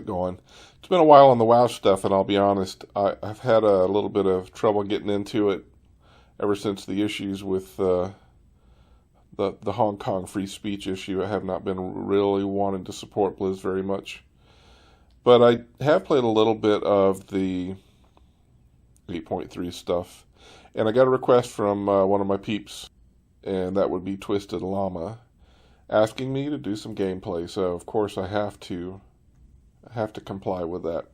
it going? It's been a while on the WoW stuff, and I'll be honest, I've had a little bit of trouble getting into it ever since the issues with the Hong Kong free speech issue. I have not been really wanting to support Blizz very much. But I have played a little bit of the 8.3 stuff, and I got a request from one of my peeps, and that would be Twisted Llama, asking me to do some gameplay. So of course I have to comply with that.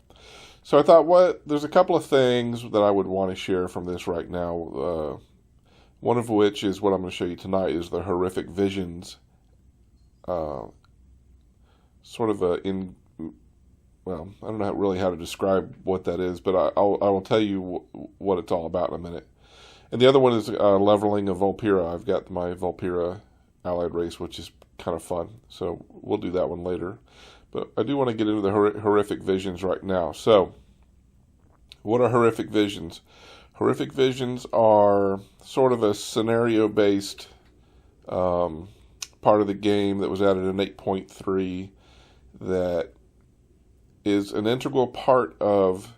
So I thought, there's a couple of things that I would want to share from this right now. One of which is what I'm going to show you tonight, is the horrific visions. Sort of well, I don't know really how to describe what that is, but I will tell you what it's all about in a minute. And the other one is leveling of Vulpera. I've got my Vulpera allied race, which is kind of fun. So we'll do that one later. But I do want to get into the horrific visions right now. So, what are horrific visions? Horrific visions are sort of a scenario-based part of the game that was added in 8.3 that is an integral part of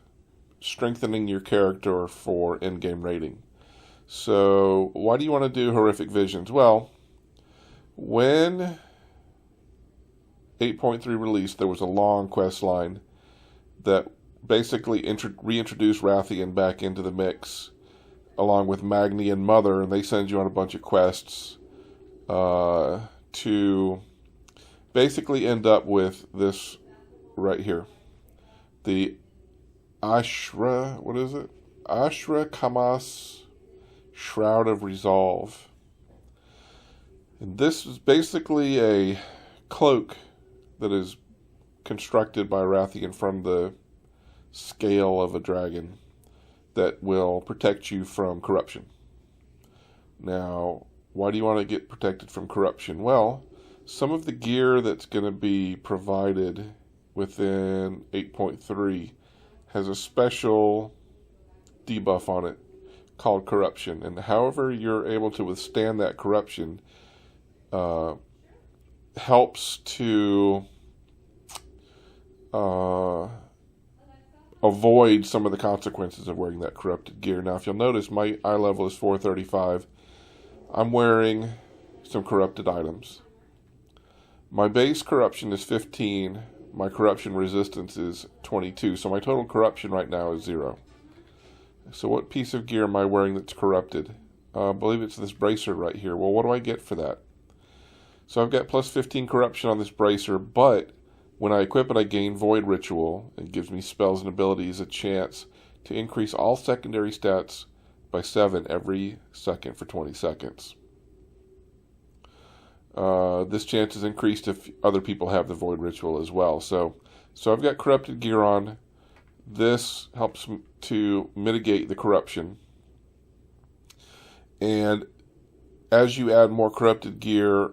strengthening your character for in-game rating. So, why do you want to do horrific visions? Well, when 8.3 released, there was a long quest line that basically reintroduced Wrathion back into the mix, along with Magni and Mother, and they send you on a bunch of quests to basically end up with this right here. The Ashra, what is it? Ashra Kamas Shroud of Resolve. And this is basically a cloak that is constructed by Wrathion from the scale of a dragon that will protect you from corruption. Now, why do you want to get protected from corruption? Well, some of the gear that's going to be provided within 8.3 has a special debuff on it called corruption, and however you're able to withstand that corruption helps to avoid some of the consequences of wearing that corrupted gear. Now, if you'll notice, my eye level is 435. I'm wearing some corrupted items. My base corruption is 15. My corruption resistance is 22. So my total corruption right now is 0. So what piece of gear am I wearing that's corrupted? I believe it's this bracer right here. Well, what do I get for that? So I've got plus 15 corruption on this bracer, but when I equip it, I gain Void Ritual. It gives me spells and abilities a chance to increase all secondary stats by 7 every second for 20 seconds. This chance is increased if other people have the Void Ritual as well. So I've got corrupted gear on. This helps to mitigate the corruption. And as you add more corrupted gear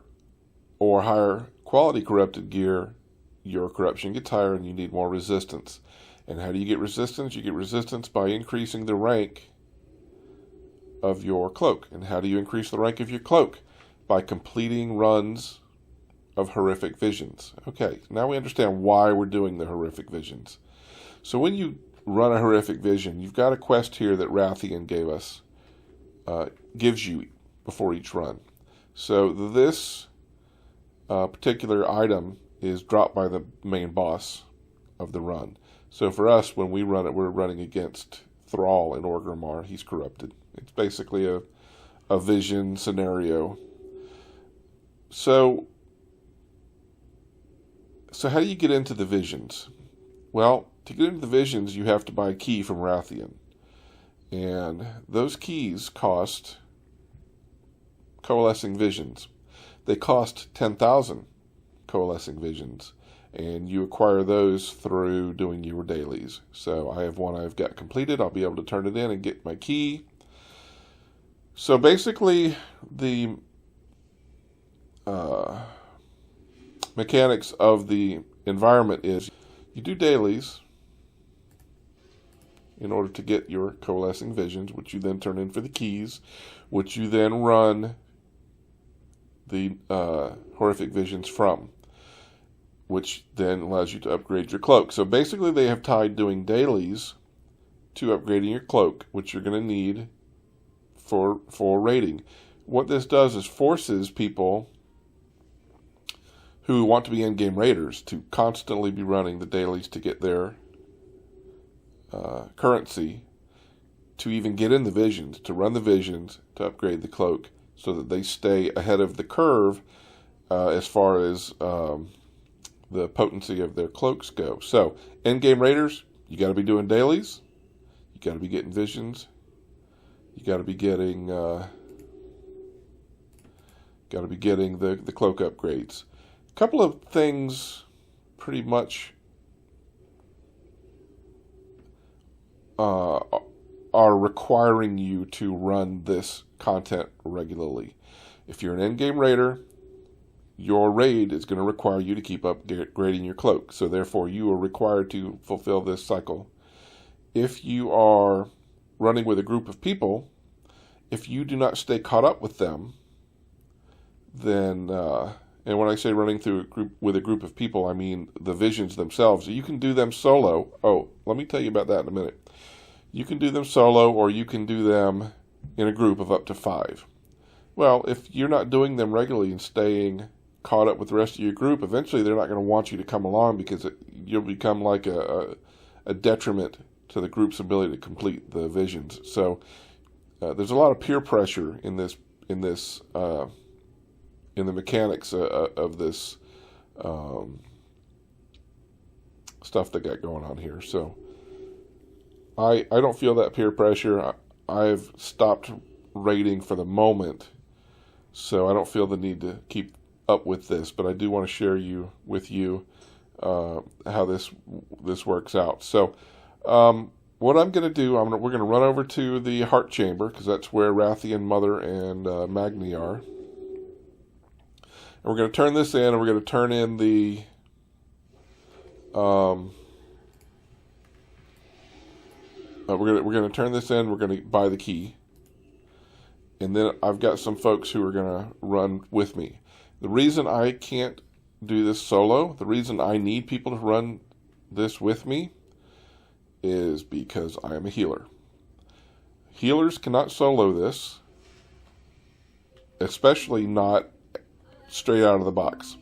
or higher quality corrupted gear, your corruption gets higher and you need more resistance. And how do you get resistance? You get resistance by increasing the rank of your cloak. And how do you increase the rank of your cloak? By completing runs of horrific visions. Okay, now we understand why we're doing the horrific visions. So when you run a horrific vision, you've got a quest here that Wrathion gives you before each run. So this particular item is dropped by the main boss of the run. So for us, when we run it, we're running against Thrall in Orgrimmar. He's corrupted. It's basically a vision scenario. So how do you get into the visions? Well, to get into the visions, you have to buy a key from Wrathion. And those keys cost coalescing visions. They cost 10,000 coalescing visions. And you acquire those through doing your dailies. So I have one I've got completed. I'll be able to turn it in and get my key. So basically, the mechanics of the environment is you do dailies in order to get your coalescing visions, which you then turn in for the keys, which you then run the horrific visions from. which then allows you to upgrade your cloak. So basically they have tied doing dailies to upgrading your cloak, which you're going to need for raiding. What this does is forces people who want to be in-game raiders to constantly be running the dailies to get their currency, to even get in the visions, to run the visions, to upgrade the cloak, so that they stay ahead of the curve as far as the potency of their cloaks go. So, in-game raiders, you got to be doing dailies, you got to be getting visions, you got to be getting the cloak upgrades. A couple of things pretty much are requiring you to run this content regularly. If you're an in-game raider, your raid is going to require you to keep upgrading your cloak. So therefore, you are required to fulfill this cycle. If you are running with a group of people, if you do not stay caught up with them, then, and when I say running through with a group of people, I mean the visions themselves. You can do them solo. Oh, let me tell you about that in a minute. You can do them solo, or you can do them in a group of up to 5. Well, if you're not doing them regularly and staying caught up with the rest of your group, eventually they're not going to want you to come along, because you'll become like a detriment to the group's ability to complete the visions. So there's a lot of peer pressure in the mechanics of this stuff that got going on here. So I don't feel that peer pressure. I've stopped raiding for the moment, so I don't feel the need to keep up with this, but I do want to share with you how this works out. So what I'm going to do, we're going to run over to the Heart Chamber, because that's where Wrathion, Mother, and Magni are. And we're going to turn this in, and we're going to turn in the we're going to turn this in. We're going to buy the key, and then I've got some folks who are going to run with me. The reason I can't do this solo, the reason I need people to run this with me, is because I am a healer. Healers cannot solo this, especially not straight out of the box.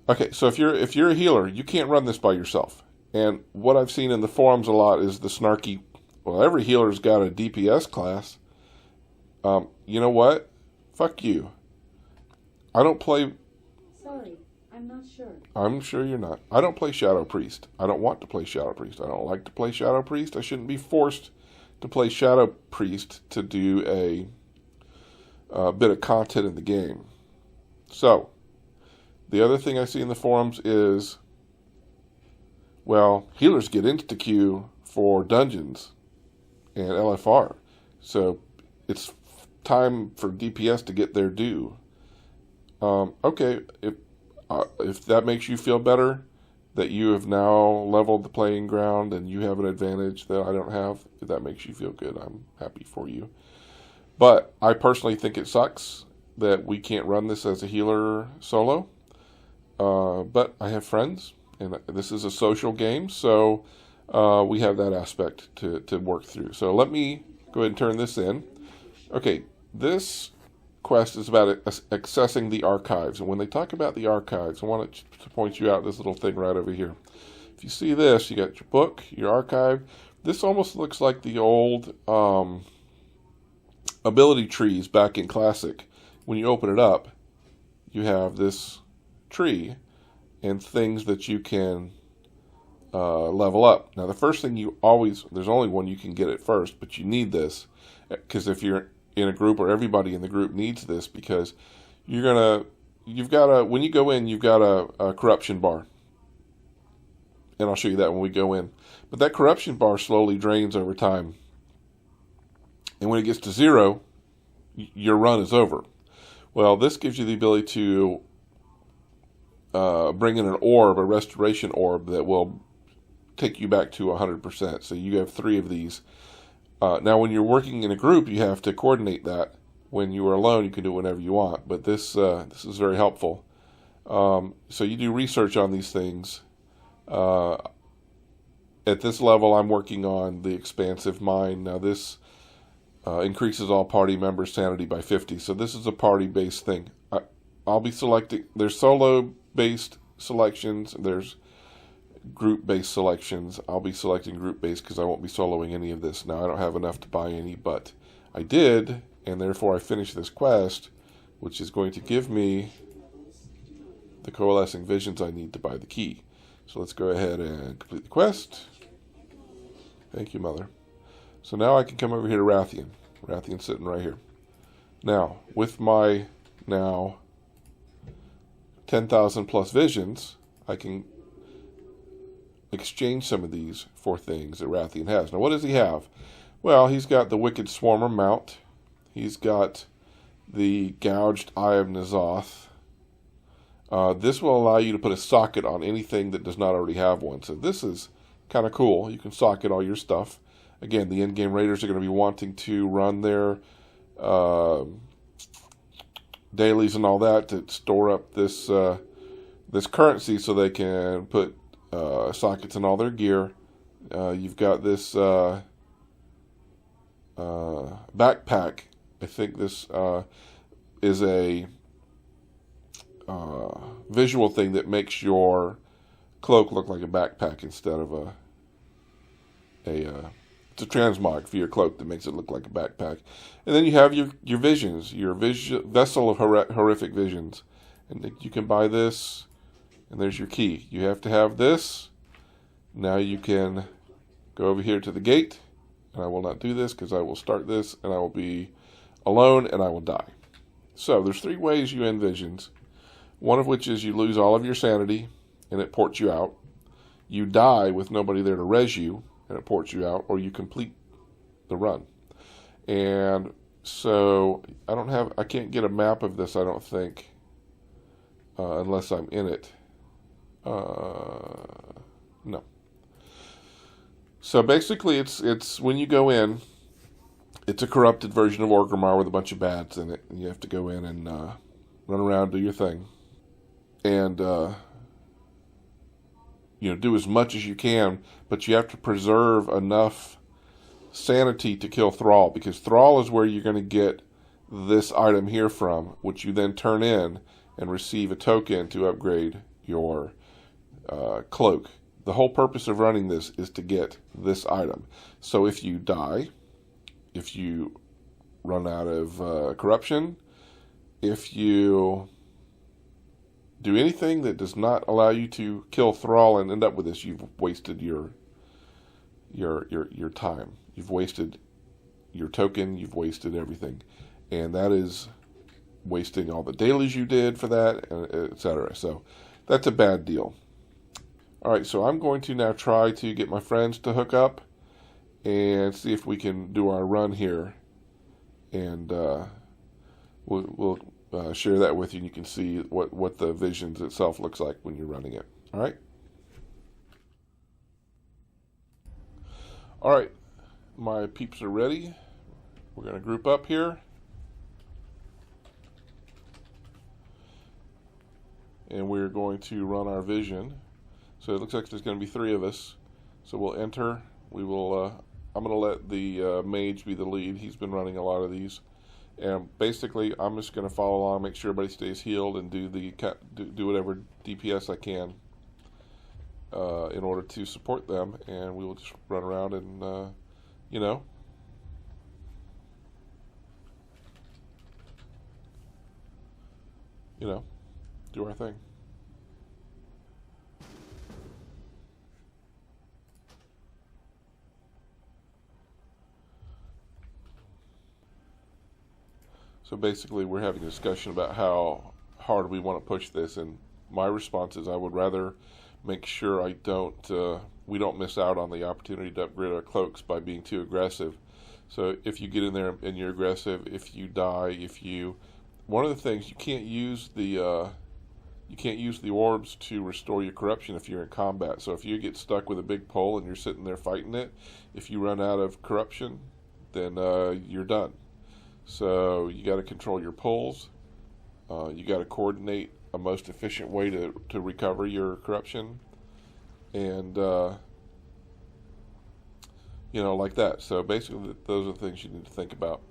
Okay, so if you're a healer, you can't run this by yourself. And what I've seen in the forums a lot is the snarky, well, every healer's got a DPS class. You know what? Fuck you. I don't play... Sorry, I'm not sure. I'm sure you're not. I don't play Shadow Priest. I don't want to play Shadow Priest. I don't like to play Shadow Priest. I shouldn't be forced to play Shadow Priest to do a bit of content in the game. So, the other thing I see in the forums is, well, healers get insta-queue for dungeons and LFR. So, it's time for DPS to get their due. Okay, if that makes you feel better, that you have now leveled the playing ground and you have an advantage that I don't have, if that makes you feel good, I'm happy for you. But I personally think it sucks that we can't run this as a healer solo. But I have friends, and this is a social game, so we have that aspect to work through. So let me go ahead and turn this in. Okay, this quest is about accessing the archives. And when they talk about the archives, I want to point you out this little thing right over here. If you see this, you got your book, your archive. This almost looks like the old ability trees back in Classic. When you open it up, you have this tree and things that you can level up. Now, the first thing there's only one you can get at first, but you need this, because if you're in a group, or everybody in the group needs this, because when you go in, you've got a corruption bar. And I'll show you that when we go in. But that corruption bar slowly drains over time. And when it gets to 0, your run is over. Well, this gives you the ability to bring in an orb, a restoration orb, that will take you back to 100%. So you have 3 of these. Now, when you're working in a group, you have to coordinate that. When you are alone, you can do whatever you want. But this is very helpful. So you do research on these things. Uh, at this level, I'm working on the expansive mind. Now this increases all party members' sanity by 50. So this is a party-based thing. I'll be selecting. There's solo-based selections. There's group-based selections. I'll be selecting group-based because I won't be soloing any of this. Now I don't have enough to buy any, but I did, and therefore I finished this quest, which is going to give me the coalescing visions I need to buy the key. So let's go ahead and complete the quest. Thank you, Mother. So now I can come over here to Wrathion. Wrathion's sitting right here. Now, with my now 10,000 plus visions, I can exchange some of these for things that Wrathion has. Now, what does he have? Well, he's got the Wicked Swarmer mount. He's got the Gouged Eye of N'Zoth. This will allow you to put a socket on anything that does not already have one. So this is kind of cool. You can socket all your stuff. Again, the in-game raiders are going to be wanting to run their dailies and all that to store up this this currency so they can put sockets in all their gear. You've got this backpack. I think this is a visual thing that makes your cloak look like a backpack instead of it's a transmog for your cloak that makes it look like a backpack. And then you have your visions, your vessel of horrific visions. And you can buy this, and there's your key. You have to have this. Now you can go over here to the gate, and I will not do this because I will start this, and I will be alone, and I will die. So there's 3 ways you end visions. One of which is you lose all of your sanity, and it ports you out. You die with nobody there to res you, and it ports you out, or you complete the run. And so I can't get a map of this, I don't think, unless I'm in it. No. So basically, it's when you go in, it's a corrupted version of Orgrimmar with a bunch of bads in it, and you have to go in and run around, do your thing, and do as much as you can, but you have to preserve enough sanity to kill Thrall, because Thrall is where you're going to get this item here from, which you then turn in and receive a token to upgrade your cloak. The whole purpose of running this is to get this item. So if you die, if you run out of corruption, if you do anything that does not allow you to kill Thrall and end up with this, you've wasted your time. You've wasted your token. You've wasted everything, and that is wasting all the dailies you did for that, etc. So that's a bad deal. All right, so I'm going to now try to get my friends to hook up and see if we can do our run here, and we'll share that with you, and you can see what the visions itself looks like when you're running it. All right? All right, my peeps are ready. We're going to group up here. And we're going to run our vision. So it looks like there's going to be 3 of us. So we'll enter. We will. I'm going to let the mage be the lead. He's been running a lot of these. And basically, I'm just going to follow along, make sure everybody stays healed, and do whatever DPS I can in order to support them. And we will just run around and, do our thing. So basically, we're having a discussion about how hard we want to push this, and my response is I would rather make sure we don't miss out on the opportunity to upgrade our cloaks by being too aggressive. So if you get in there and you're aggressive, if you die, one of the things you can't use the orbs to restore your corruption if you're in combat. So if you get stuck with a big pole and you're sitting there fighting it, if you run out of corruption, then you're done. So you got to control your pulls. You got to coordinate a most efficient way to recover your corruption, and like that. So basically, those are the things you need to think about.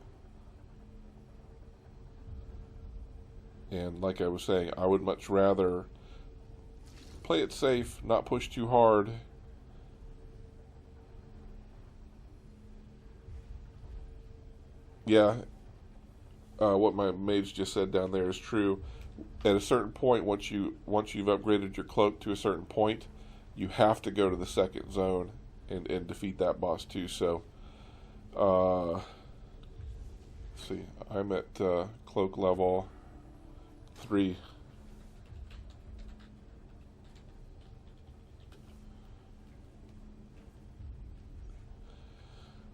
And like I was saying, I would much rather play it safe, not push too hard. Yeah, what my mage just said down there is true. At a certain point, once you've upgraded your cloak to a certain point, you have to go to the second zone and defeat that boss too. So, let's see, I'm at cloak level 3.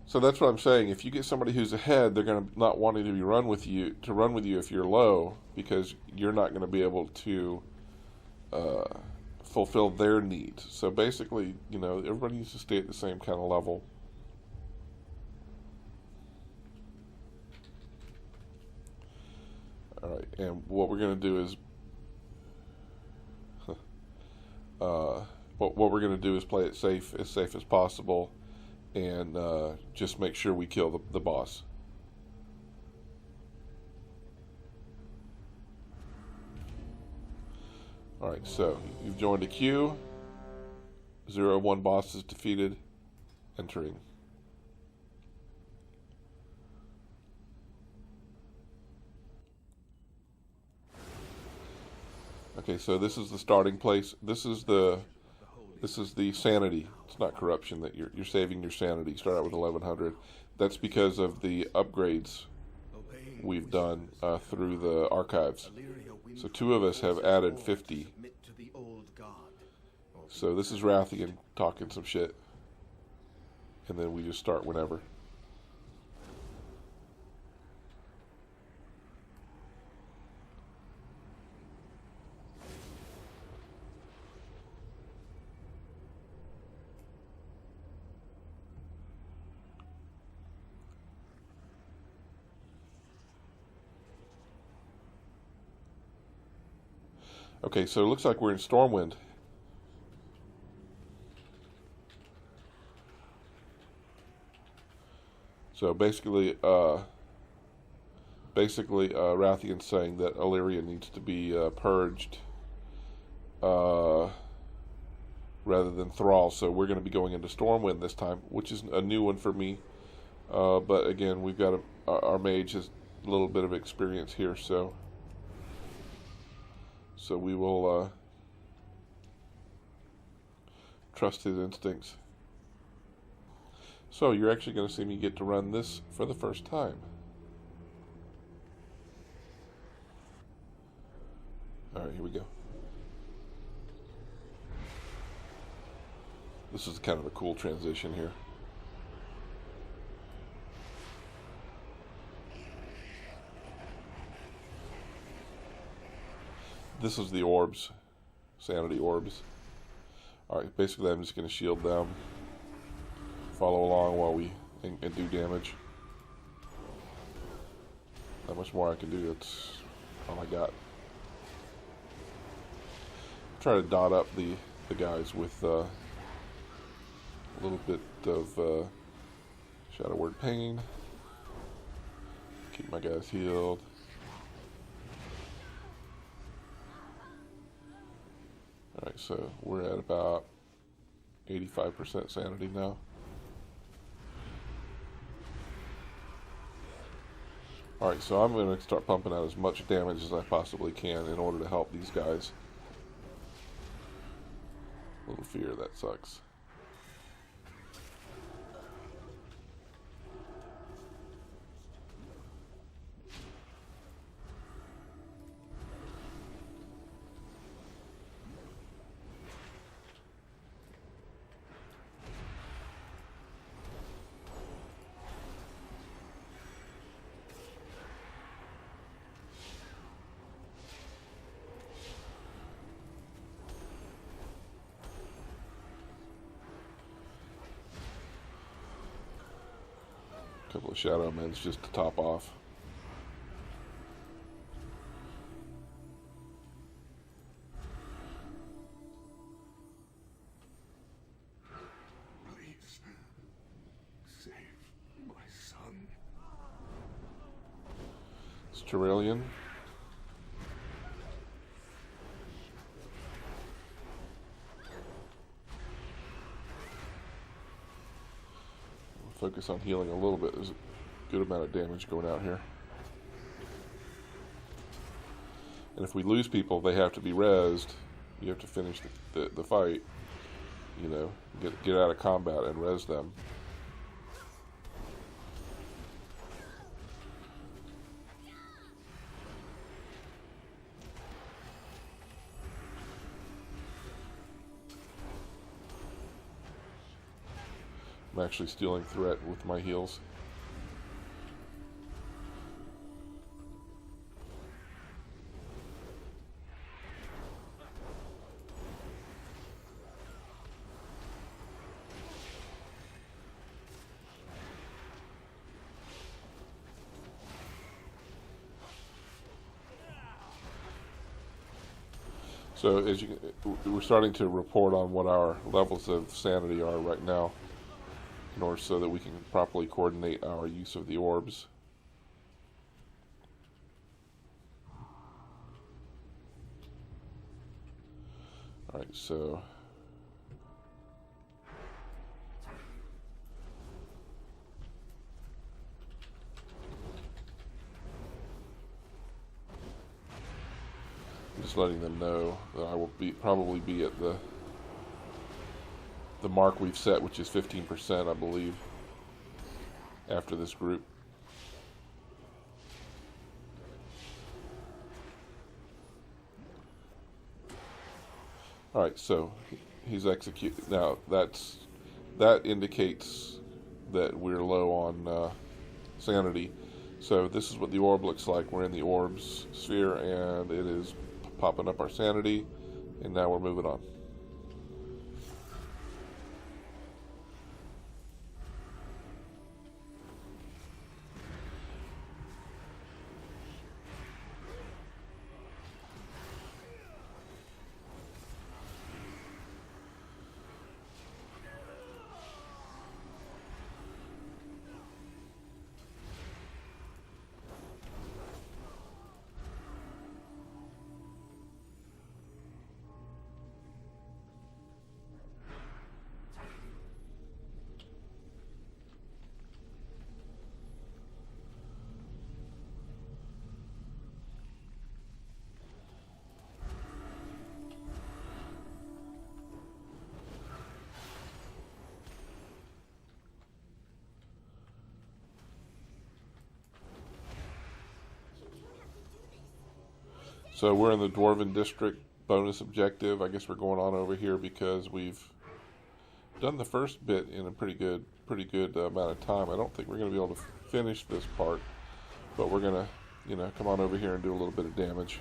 So that's what I'm saying. If you get somebody who's ahead, they're going to not wanting to run with you if you're low, because you're not going to be able to fulfill their needs. So basically, everybody needs to stay at the same kind of level. All right, and what we're going to do is what we're going to do is play it safe as possible, and just make sure we kill the boss. Alright, so you've joined a queue. 0-1 boss is defeated. Entering. Okay, so this is the starting place. This is the sanity. It's not corruption that you're saving your sanity. You start out with 1100. That's because of the upgrades we've done through the archives. So 2 of us have added 50. So this is Wrathion talking some shit, and then we just start whenever. Okay, so it looks like we're in Stormwind. So basically, Wrathion's saying that Illyria needs to be purged rather than Thrall. So we're going to be going into Stormwind this time, which is a new one for me. But again, we've got our mage has a little bit of experience here, so we will trust his instincts. So you're actually going to see me get to run this for the first time. Alright, here we go. This is kind of a cool transition here. This is the orbs, sanity orbs. Alright, basically I'm just going to shield them, follow along while we and do damage. Not much more I can do, that's all I got. Try to dot up the guys with a little bit of Shadow Word Pain. Keep my guys healed. Alright, so we're at about 85% sanity now. Alright, so I'm going to start pumping out as much damage as I possibly can in order to help these guys. A little fear, that sucks. Couple of shadow mins just to top off. It's Tyraelian. Focus on healing a little bit. There's a good amount of damage going out here. And if we lose people, they have to be rezzed. You have to finish the fight. You know, get out of combat and res them. I'm actually stealing threat with my heals. So as we're starting to report on what our levels of sanity are right now, in order so that we can properly coordinate our use of the orbs. All right, so I'm just letting them know that I will probably be at the mark we've set, which is 15%, I believe, after this group. All right, so he's executed. Now that indicates that we're low on sanity. So this is what the orb looks like. We're in the orb's sphere, and it is popping up our sanity, and now we're moving on. So we're in the Dwarven District bonus objective. I guess we're going on over here because we've done the first bit in a pretty good amount of time. I don't think we're going to be able to finish this part, but we're going to, you know, come on over here and do a little bit of damage.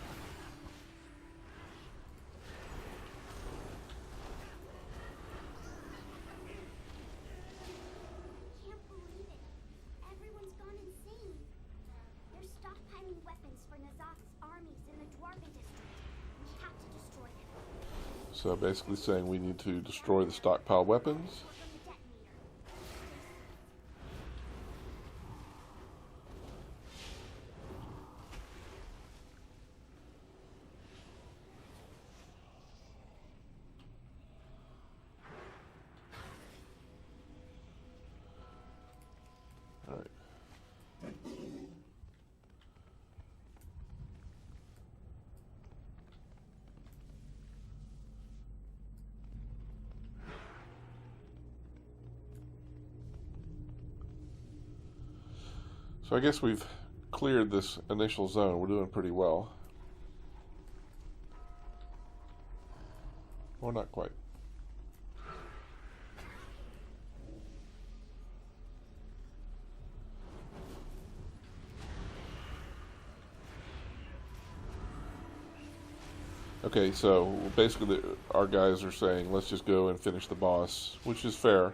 So basically saying we need to destroy the stockpile weapons. All right. So I guess we've cleared this initial zone. We're doing pretty well. Or not quite. Okay, so basically our guys are saying let's just go and finish the boss, which is fair.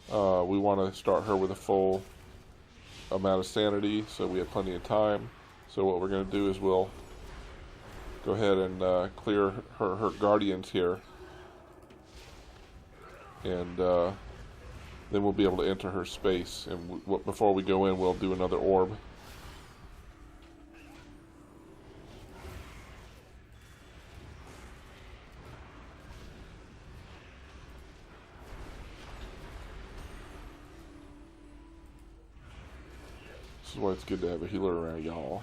We want to start her with a full amount of sanity, so we have plenty of time. So what we're going to do is we'll go ahead and clear her guardians here, and then we'll be able to enter her space. And before we go in, we'll do another orb. This is why it's good to have a healer around y'all.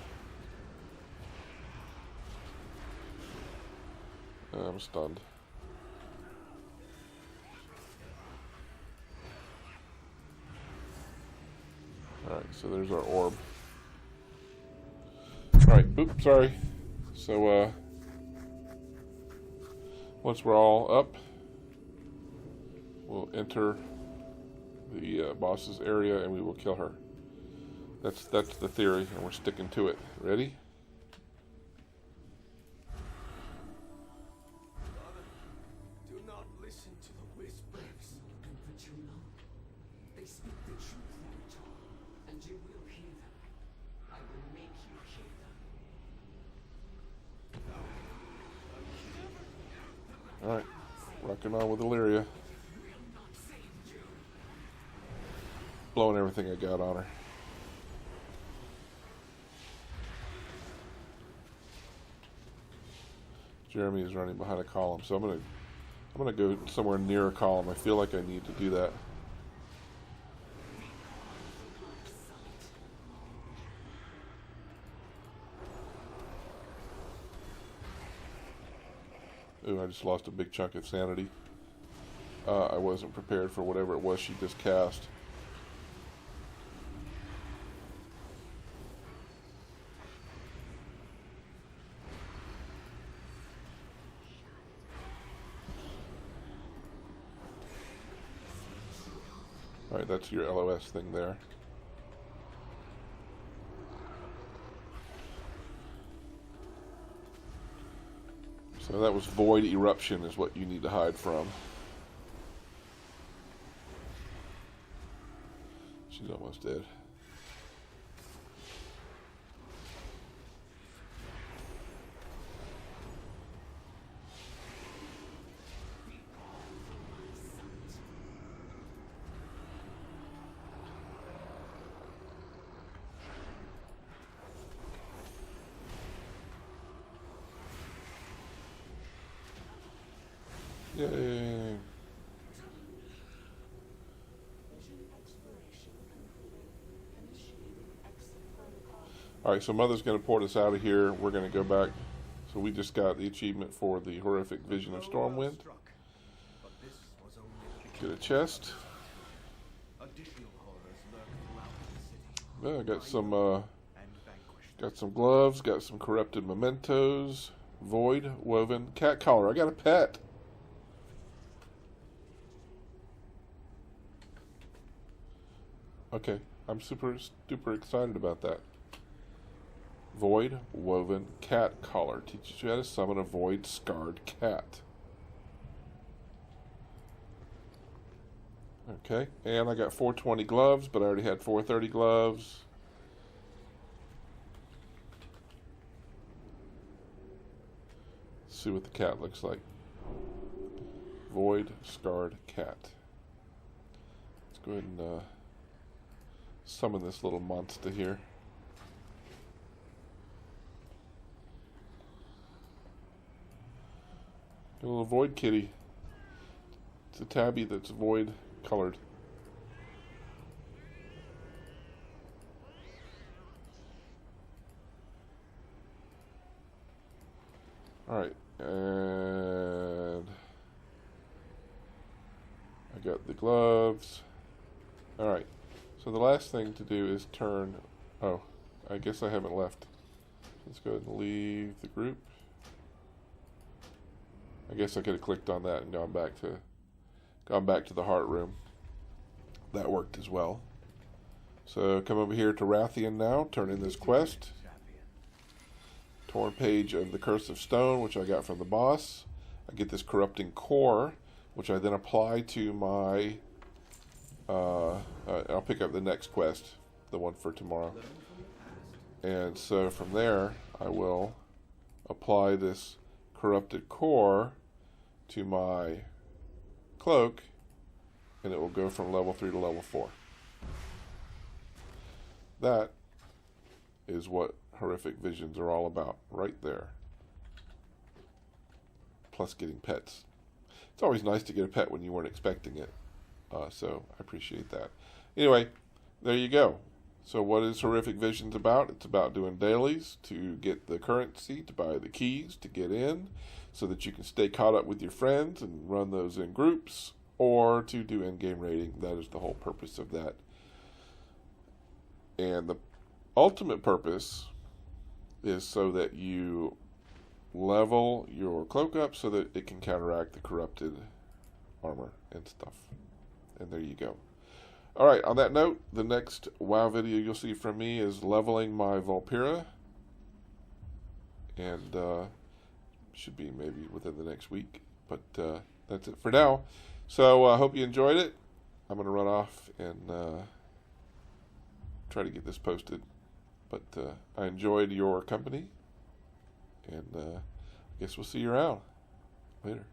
I'm stunned. Alright, so there's our orb. Alright, oops, sorry. So, once we're all up, we'll enter the boss's area and we will kill her. That's the theory, and we're sticking to it. Ready? Do not listen to the whispers. But you know, they speak the truth, Wrathion, and you will hear them. I will make you hear them. Alright, rocking on with Illyria. Blowing everything I got on her. Jeremy is running behind a column, so I'm gonna go somewhere near a column. I feel like I need to do that. Ooh, I just lost a big chunk of sanity. I wasn't prepared for whatever it was she just cast. Alright, that's your LOS thing there. So that was Void Eruption is what you need to hide from. She's almost dead. Yay. Alright, so Mother's going to port us out of here. We're going to go back. So we just got the achievement for the horrific vision of Stormwind. Get a chest. Yeah, I got some gloves, got some corrupted mementos, void, woven, cat collar. I got a pet. Okay, I'm super excited about that. Void, woven, cat collar. Teaches you how to summon a void scarred cat. Okay, and I got 420 gloves, but I already had 430 gloves. Let's see what the cat looks like. Void scarred cat. Let's go ahead and summon this little monster here. A little void kitty. It's a tabby that's void colored. Alright, and I got the gloves. Alright, so the last thing to do is turn... Oh, I guess I haven't left. Let's go ahead and leave the group. I guess I could have clicked on that and gone back to the heart room. That worked as well. So come over here to Wrathion now, turn in this quest. Torn page of the Curse of Stone, which I got from the boss. I get this corrupting core, which I then apply to my... I'll pick up the next quest, the one for tomorrow. And so from there, I will apply this corrupted core to my cloak, and it will go from level 3 to level 4. That is what horrific visions are all about, right there. Plus getting pets. It's always nice to get a pet when you weren't expecting it. So I appreciate that. Anyway, there you go. So what is Horrific Visions about? It's about doing dailies to get the currency, to buy the keys, to get in, so that you can stay caught up with your friends and run those in groups, or to do in-game raiding. That is the whole purpose of that. And the ultimate purpose is so that you level your cloak up so that it can counteract the corrupted armor and stuff. And there you go. Alright, on that note, the next WoW video you'll see from me is leveling my Vulpira. And should be maybe within the next week. But that's it for now. So I hope you enjoyed it. I'm going to run off and try to get this posted. But I enjoyed your company. And I guess we'll see you around. Later.